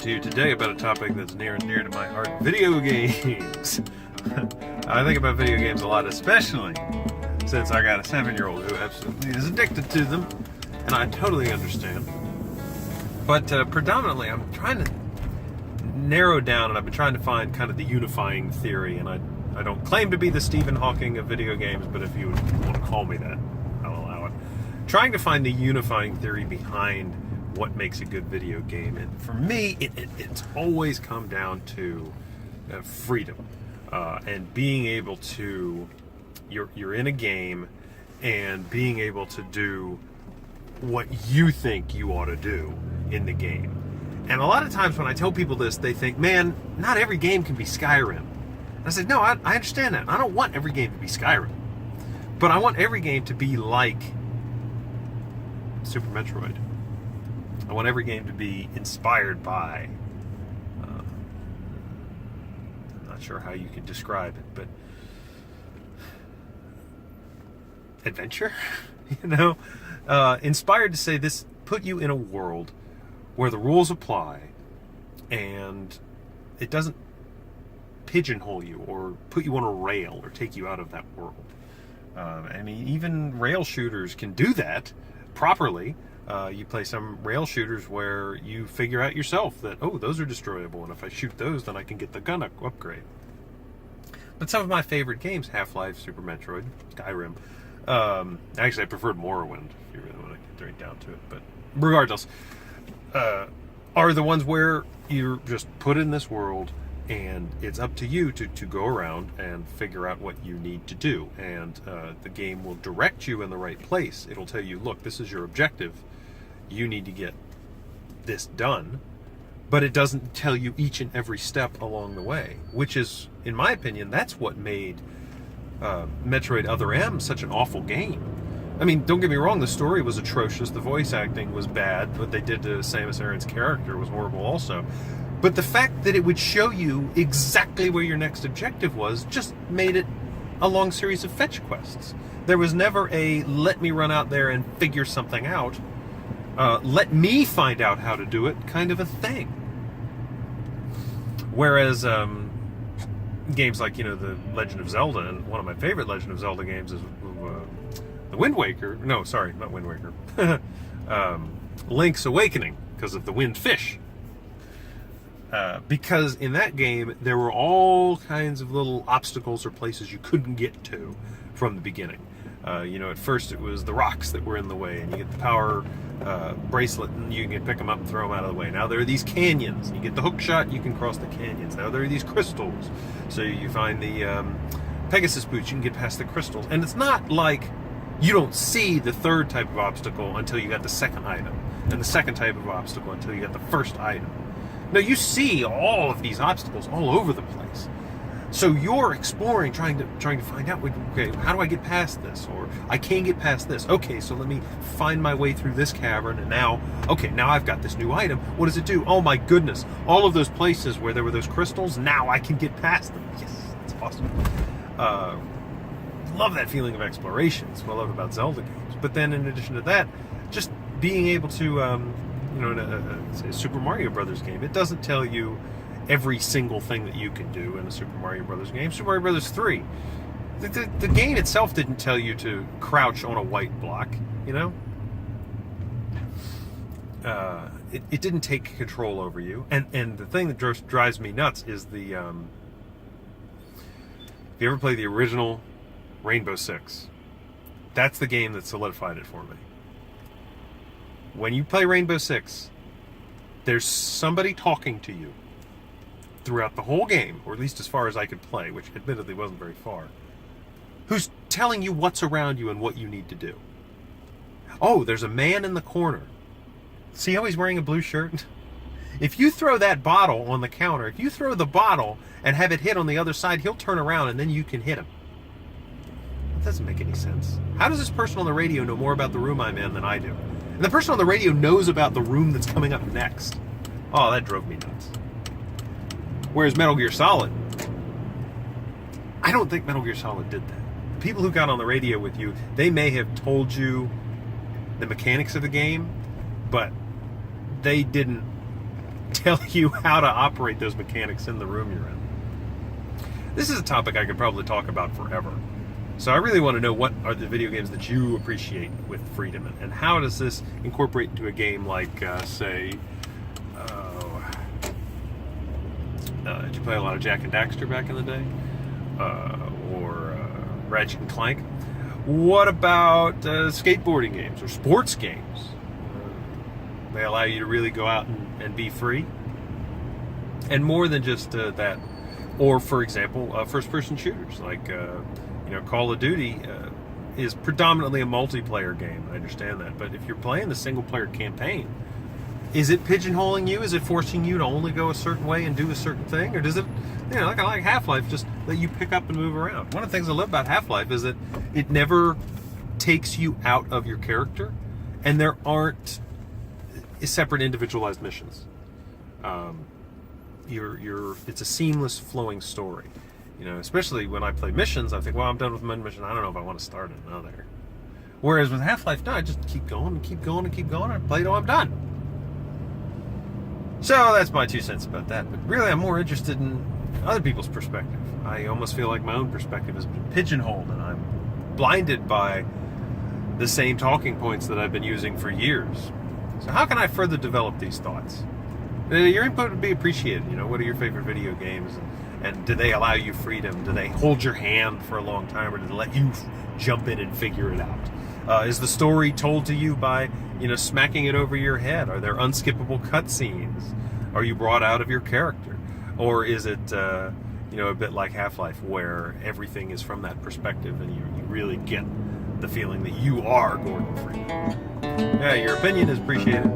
to you today about a topic that's near and dear to my heart, video games. I think about video games a lot, especially since I got a 7-year-old who absolutely is addicted to them, and I totally understand. But predominantly, I'm trying to narrow down, and I've been trying to find kind of the unifying theory, and I don't claim to be the Stephen Hawking of video games, but if you want to call me that, I'll allow it. Trying to find the unifying theory behind what makes a good video game, and for me, it's always come down to freedom and being able to, you're in a game and being able to do what you think you ought to do in the game. And a lot of times when I tell people this, they think, man, not every game can be Skyrim. And I said, no, I understand that. I don't want every game to be Skyrim. But I want every game to be like Super Metroid. I want every game to be inspired by, I'm not sure how you can describe it, but adventure, inspired to say this, put you in a world where the rules apply and it doesn't pigeonhole you or put you on a rail or take you out of that world. I mean, even rail shooters can do that properly. You play some rail shooters where you figure out yourself that, oh, those are destroyable, and if I shoot those, then I can get the gun upgrade. But some of my favorite games, Half-Life, Super Metroid, Skyrim, actually I preferred Morrowind, if you really want to get right down to it, but regardless, are the ones where you're just put in this world and it's up to you to go around and figure out what you need to do, and the game will direct you in the right place. It'll tell you, look, this is your objective, you need to get this done, but it doesn't tell you each and every step along the way, which is, in my opinion, that's what made Metroid Other M such an awful game. I mean, don't get me wrong, the story was atrocious, the voice acting was bad, what they did to Samus Aran's character was horrible also. But the fact that it would show you exactly where your next objective was just made it a long series of fetch quests. There was never a, let me run out there and figure something out, let me find out how to do it kind of a thing. Whereas games like, the Legend of Zelda, and one of my favorite Legend of Zelda games is the Wind Waker, no, sorry, not Wind Waker, Link's Awakening, because of the Wind Fish. Because in that game, there were all kinds of little obstacles or places you couldn't get to from the beginning. At first it was the rocks that were in the way, and you get the power bracelet, and you can pick them up and throw them out of the way. Now there are these canyons. You get the hook shot, you can cross the canyons. Now there are these crystals. So you find the Pegasus boots, you can get past the crystals. And it's not like you don't see the third type of obstacle until you got the second item, and the second type of obstacle until you got the first item. No, you see all of these obstacles all over the place. So you're exploring, trying to find out, okay, how do I get past this? Or I can't get past this. Okay, so let me find my way through this cavern, and now I've got this new item. What does it do? Oh my goodness, all of those places where there were those crystals, now I can get past them. Yes, that's awesome. Love that feeling of exploration. That's what I love about Zelda games. But then in addition to that, just being able to, in a Super Mario Brothers game, it doesn't tell you every single thing that you can do in a Super Mario Brothers game. Super Mario Brothers 3, the game itself didn't tell you to crouch on a white block, It didn't take control over you. And the thing that drives me nuts is the, if you ever play the original Rainbow Six, that's the game that solidified it for me. When you play Rainbow Six, there's somebody talking to you throughout the whole game, or at least as far as I could play, which admittedly wasn't very far, who's telling you what's around you and what you need to do. Oh, there's a man in the corner. See how he's wearing a blue shirt? If you throw that bottle on the counter, if you throw the bottle and have it hit on the other side, he'll turn around and then you can hit him. That doesn't make any sense. How does this person on the radio know more about the room I'm in than I do? And the person on the radio knows about the room that's coming up next. Oh, that drove me nuts. Whereas Metal Gear Solid, I don't think Metal Gear Solid did that. The people who got on the radio with you, they may have told you the mechanics of the game, but they didn't tell you how to operate those mechanics in the room you're in. This is a topic I could probably talk about forever. So I really want to know, what are the video games that you appreciate with freedom, and how does this incorporate into a game like, say, did you play a lot of Jak and Daxter back in the day? Or Ratchet and Clank? What about skateboarding games or sports games? They allow you to really go out and be free. And more than just that. Or, for example, first-person shooters like Call of Duty is predominantly a multiplayer game. I understand that, but if you're playing the single-player campaign, is it pigeonholing you? Is it forcing you to only go a certain way and do a certain thing, or does it, like Half-Life, just let you pick up and move around? One of the things I love about Half-Life is that it never takes you out of your character, and there aren't separate individualized missions. It's a seamless flowing story. Especially when I play missions, I think, well, I'm done with one mission. I don't know if I want to start another. Whereas with Half-Life, no, I just keep going and keep going and keep going and play till I'm done. So that's my 2 cents about that. But really, I'm more interested in other people's perspective. I almost feel like my own perspective has been pigeonholed, and I'm blinded by the same talking points that I've been using for years. So how can I further develop these thoughts? Your input would be appreciated. What are your favorite video games? And do they allow you freedom? Do they hold your hand for a long time, or do they let you jump in and figure it out? Is the story told to you by, smacking it over your head? Are there unskippable cutscenes? Are you brought out of your character? Or is it, a bit like Half-Life, where everything is from that perspective and you really get the feeling that you are Gordon Freeman? Yeah, your opinion is appreciated.